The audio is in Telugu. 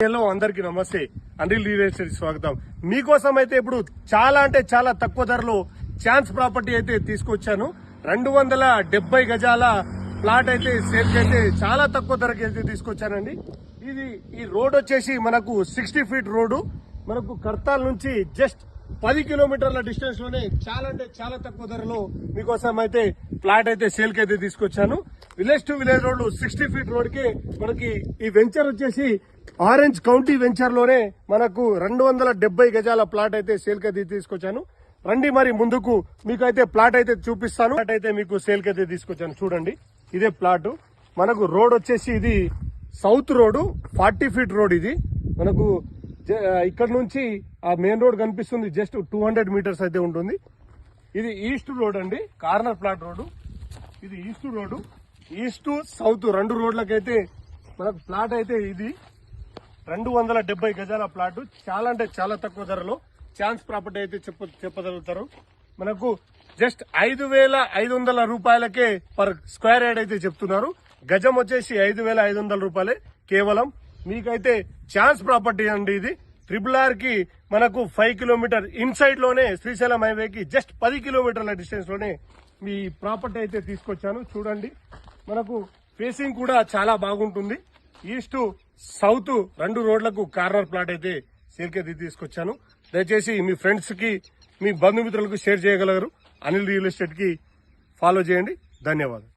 హలో అందరికి నమస్తే. అనిల్ రియల్ ఎస్టేట్ స్వాగతం. మీకోసం అయితే ఇప్పుడు చాలా అంటే చాలా తక్కువ ధరలో ఛాన్స్ ప్రాపర్టీ అయితే తీసుకొచ్చాను. 270 గజాల ప్లాట్ అయితే సేల్ అయితే చాలా తక్కువ ధరకి అయితే తీసుకొచ్చానండి. ఈ రోడ్ వచ్చేసి మనకు 60 ఫీట్ రోడ్డు, మనకు కర్తాల్ నుంచి జస్ట్ 10 కిలోమీటర్ల డిస్టెన్స్ లోనే చాలా అంటే చాలా తక్కువ ధరలో మీకోసం అయితే ప్లాట్ అయితే సేల్ కి అయితే తీసుకొచ్చాను. Village to village road 60 feet road కి మనకి ఈ వెంచర్ వచ్చేసి ఆరెంజ్ కౌంటీ వెంచర్ లోనే మనకు 270 గజాల ప్లాట్ అయితే సేల్ కి అయితే తీసుకొచ్చాను. రండి మరి ముందుకు మీకు అయితే ప్లాట్ అయితే చూపిస్తాను. ప్లాట్ అయితే మీకు సేల్ కి అయితే తీసుకొచ్చాను. చూడండి, ఇదే ప్లాట్. మనకు రోడ్ వచ్చేసి ఇది సౌత్ రోడ్, 40 ఫీట్ రోడ్. ఇది మనకు ఇక్కడ నుంచి ఆ మెయిన్ రోడ్ కనిపిస్తుంది, జస్ట్ 200 మీటర్స్ అయితే ఉంటుంది. ఇది ఈస్ట్ రోడ్ అండి, కార్నర్ ప్లాట్ రోడ్. ఇది ఈస్ట్ రోడ్, ఈస్ట్ సౌత్ రెండు రోడ్లకైతే మనకు ప్లాట్ అయితే ఇది 270 గజాల ప్లాట్. చాలా అంటే చాలా తక్కువ ధరలో ఛాన్స్ ప్రాపర్టీ అయితే చెప్పగలుగుతారు. మనకు జస్ట్ 5,500 రూపాయలకే పర్ స్క్వేర్ యార్డ్ అయితే చెప్తున్నారు. గజం వచ్చేసి 5,500 రూపాయలే కేవలం. మీకైతే ఛాన్స్ ప్రాపర్టీ అండి. ఇది RRR కి మనకు 5 కిలోమీటర్ ఇన్సైడ్ లోనే శ్రీశైలం హైవేకి జస్ట్ 10 కిలోమీటర్ల డిస్టెన్స్ లోనే మీ ప్రాపర్టీ అయితే తీసుకొచ్చాను. చూడండి, మనకు ఫేసింగ్ కూడా చాలా బాగుంటుంది. ఈస్ట్ సౌత్ రెండు రోడ్లకు కార్నర్ ప్లాట్ అయితే సేల్ కి తీసుకొచ్చాను. దయచేసి మీ ఫ్రెండ్స్ కి, మీ బంధుమిత్రులకు షేర్ చేయగలరు. అనిల్ రియల్ ఎస్టేట్ కి ఫాలో చేయండి. ధన్యవాదాలు.